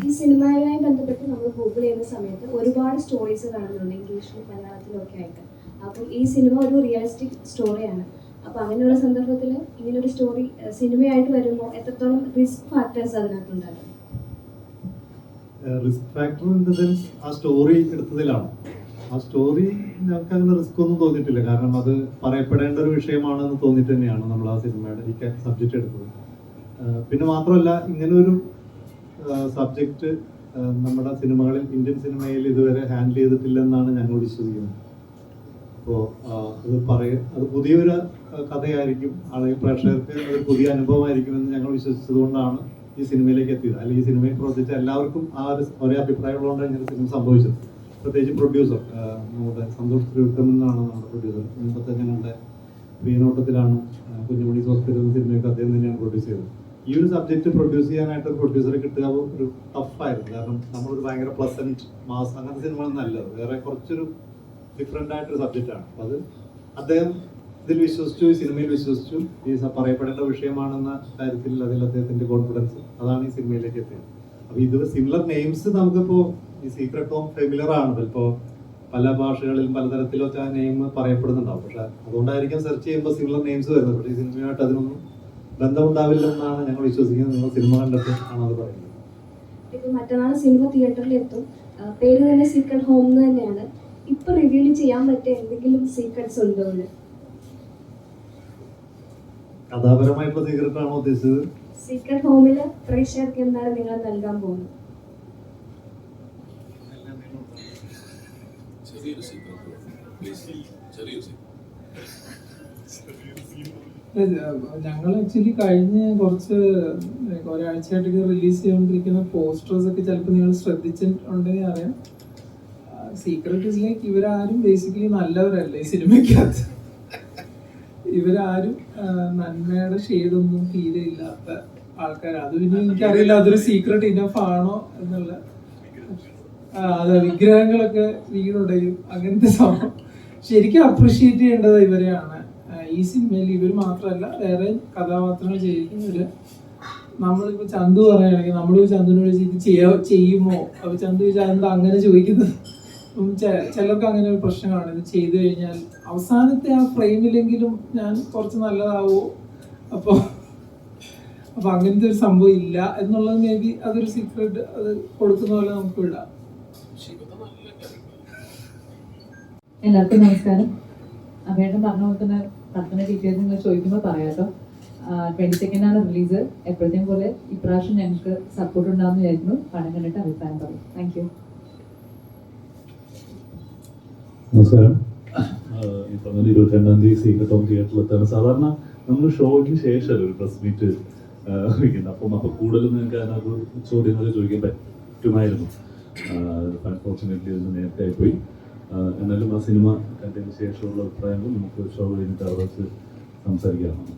ഈ സിനിമയുമായി ബന്ധപ്പെട്ട് നമ്മൾ ഗൂഗിൾ ചെയ്യുന്ന സമയത്ത് ഒരുപാട് സ്റ്റോറീസ് കാണുന്നുണ്ട്, ഇംഗ്ലീഷിലും മലയാളത്തിലും ഒക്കെ ആയിട്ട്. അപ്പം ഈ സിനിമ ഒരു റിയലിസ്റ്റിക് സ്റ്റോറിയാണ്. അപ്പോൾ അങ്ങനെയുള്ള സന്ദർഭത്തിൽ ഇങ്ങനൊരു സ്റ്റോറി സിനിമയായിട്ട് വരുമ്പോൾ എത്രത്തോളം റിസ്ക് ഫാക്ടേഴ്സ് അതിനകത്തുണ്ടാകും? Risk factor in the sense ആ സ്റ്റോറി എടുത്തതിലാണ്. ആ സ്റ്റോറി ഞങ്ങൾക്ക് അങ്ങനെ റിസ്ക് ഒന്നും തോന്നിയിട്ടില്ല. കാരണം അത് പറയപ്പെടേണ്ട ഒരു വിഷയമാണെന്ന് തോന്നിയിട്ട് തന്നെയാണ് നമ്മൾ ആ സിനിമയുടെ ഈ സബ്ജക്റ്റ് എടുത്തത്. പിന്നെ മാത്രമല്ല, ഇങ്ങനൊരു സബ്ജക്റ്റ് നമ്മുടെ സിനിമകളിൽ, ഇന്ത്യൻ സിനിമയിൽ ഇതുവരെ ഹാൻഡിൽ ചെയ്തിട്ടില്ലെന്നാണ് ഞങ്ങൾ വിശ്വസിക്കുന്നത്. അപ്പോൾ അത് പുതിയൊരു കഥയായിരിക്കും, ആളുകൾ പ്രേക്ഷകർക്ക് അത് പുതിയ അനുഭവമായിരിക്കുമെന്ന് ഞങ്ങൾ വിശ്വസിച്ചതുകൊണ്ടാണ് ഈ സിനിമയിലേക്ക് എത്തിയത്. അല്ലെങ്കിൽ ഈ സിനിമയിൽ പ്രവർത്തിച്ച എല്ലാവർക്കും ആ ഒരേ അഭിപ്രായമുള്ളതുകൊണ്ടാണ് ഇങ്ങനെ സിനിമ സംഭവിച്ചത്. പ്രത്യേകിച്ച് പ്രൊഡ്യൂസർ നമ്മുടെ സന്തോഷ് തിരുവക്കമെന്നാണ് നമ്മുടെ പ്രൊഡ്യൂസർ. മുമ്പത്തെ ഞങ്ങളുടെ പ്രിയനോട്ടത്തിലാണ് കുഞ്ഞുമണി ഹോസ്പിറ്റൽ സിനിമയൊക്കെ അദ്ദേഹം തന്നെയാണ് പ്രൊഡ്യൂസ് ചെയ്തത്. ഈ ഒരു സബ്ജക്റ്റ് പ്രൊഡ്യൂസ് ചെയ്യാനായിട്ട് ഒരു പ്രൊഡ്യൂസറെ കിട്ടുക ഒരു ടഫായിരുന്നു. കാരണം നമ്മളൊരു ഭയങ്കര പ്ലസന്റ് മാസ് അങ്ങനത്തെ സിനിമകളൊന്നും അല്ല, വേറെ കുറച്ചൊരു ഡിഫറെൻ്റ് ആയിട്ടൊരു സബ്ജക്റ്റാണ്. അപ്പോൾ അത് അദ്ദേഹം ഇതിൽ വിശ്വസിച്ചു, ഈ സിനിമയിൽ വിശ്വസിച്ചു. ഈ പറയപ്പെടേണ്ട വിഷയമാണെന്ന കാര്യത്തിൽ അതിൽ അദ്ദേഹത്തിൻ്റെ കോൺഫിഡൻസ്, അതാണ് ഈ സിനിമയിലേക്ക് എത്തിയത്. അപ്പോൾ ഇത് സിമിലർ നെയിംസ് നമുക്കിപ്പോൾ ഈ സീക്രട്ട് ഹോം ഫെമിലർ ആണ്. ഇപ്പോൾ പല ഭാഷകളിലും പലതരത്തിലൊക്കെ ആ നെയിം പറയപ്പെടുന്നുണ്ടാവും. പക്ഷെ അതുകൊണ്ടായിരിക്കും സെർച്ച് ചെയ്യുമ്പോൾ സിമിലർ നെയിംസ് വരുന്നത്. പക്ഷേ ഈ സിനിമയായിട്ട് അതിനൊന്നും ബന്ധമുണ്ടാവില്ലെന്നാണ് ഞങ്ങൾ വിശ്വസിക്കുന്നത്. നിങ്ങൾ സിനിമ കണ്ടിട്ട് ആണ് അത് പറയുന്നത്. ഇപ്പൊ മറ്റന്നാൾ സിനിമ തിയേറ്ററിൽ എത്തും, പേര് തന്നെ സീക്രട്ട് ഹോം എന്ന് തന്നെയാണ്. ഇപ്പൊ റിവീൽ ചെയ്യാൻ പറ്റിയ എന്തെങ്കിലും സീക്രട്സ് ഉണ്ടോ? കഥാപരമായിട്ടുള്ള സീക്രട്ട് ആണോ ഉദ്ദേശിച്ചത്? സീക്രട്ട് ഹോമില് പ്രേക്ഷകർക്ക് എന്താണ് നിങ്ങൾ നൽകാൻ പോകുന്നത്? ഞങ്ങൾ ആക്ച്വലി കഴിഞ്ഞ ഒരാഴ്ചയായിട്ട് റിലീസ് ചെയ്തുകൊണ്ടിരിക്കുന്ന പോസ്റ്റേഴ്സ് ഒക്കെ ചിലപ്പോൾ നിങ്ങൾ ശ്രദ്ധിച്ചിട്ടുണ്ടെങ്കിൽ അറിയാം. സീക്രട്ട് ഇസ് ലൈക്ക് ഇവരാരും ബേസിക്കലി നല്ലവരല്ല ഈ സിനിമയ്ക്കകത്ത്. ഇവരാരും നന്മയുടെ ഷെയ്ഡൊന്നും തീരെ ഇല്ലാത്ത ആൾക്കാരാണ്. അത് പിന്നെ എനിക്കറിയില്ല അതൊരു സീക്രട്ട് ഇനഫ് ആണോ എന്നുള്ള. അതെ, വിഗ്രഹങ്ങളൊക്കെ വീടുടയും അങ്ങനത്തെ സംഭവം. ശരിക്കും അപ്രിഷിയേറ്റ് ചെയ്യേണ്ടത് ഇവരെയാണ്. ഈ സിനിമയിൽ ഇവർ മാത്രമല്ല, വേറെ കഥാപാത്രങ്ങൾ ചെയ്യുന്നവര്. നമ്മളിപ്പോ ചന്തു പറയുകയാണെങ്കിൽ നമ്മൾ ചന്തുവിനോട് ഇത് ചെയ്യുമോ? അപ്പൊ ചന്തു ചോദിച്ചാൽ എന്താ അങ്ങനെ ചോദിക്കുന്നത്? ചിലർക്ക് അങ്ങനെ ഒരു പ്രശ്നമാണ്. ഇത് ചെയ്തു കഴിഞ്ഞാൽ അവസാനത്തെ ആ ഫ്രെയിമിലെങ്കിലും ഞാൻ കുറച്ച് നല്ലതാവോ? അപ്പൊ അങ്ങനത്തെ ഒരു സംഭവം ഇല്ല എന്നുള്ളത് മേ ബി അതൊരു സീക്രട്ട്, അത് കൊടുക്കുന്ന പോലെ നമുക്ക് വിടാം. എല്ലാവർക്കും നമസ്കാരം. അഭേട്ടൻ പറഞ്ഞ പോലെ തന്നെ പത്തിന് ഡീറ്റെയിൽസ് നിങ്ങൾ ചോദിക്കുമ്പോൾ പറയാട്ടോ. 22 റിലീസ്. എപ്പോഴത്തെയും പോലെ ഇപ്രാവശ്യം ഞങ്ങൾക്ക് സപ്പോർട്ട് ഉണ്ടാകുമെന്ന് വിചാരിക്കുന്നു. പണം കണ്ടിട്ട് അഭിപ്രായം പറയും. Thank you. നമസ്കാരം. ഈ പറഞ്ഞ 22-ാം തീയതി സീക്രട്ട് ഹോം തിയേറ്ററിലെത്താണ്. സാധാരണ നമ്മൾ ഷോയ്ക്ക് ശേഷം ഒരു പ്രസ് മീറ്റ് വയ്ക്കുന്നത്. അപ്പോൾ കൂടുതൽ നിങ്ങൾക്ക് അതിനകത്ത് ചോദ്യങ്ങൾ ചോദിക്കാൻ പറ്റുമായിരുന്നു. അൺഫോർച്ചുനേറ്റ്ലി അതിന് നേരത്തെ ആയിപ്പോയി. എന്നാലും ആ സിനിമ കണ്ടതിന് ശേഷമുള്ള അഭിപ്രായങ്ങൾ നമുക്ക് ഷോ കഴിഞ്ഞിട്ട് അവിടെ വെച്ച് സംസാരിക്കാവുന്നതാണ്.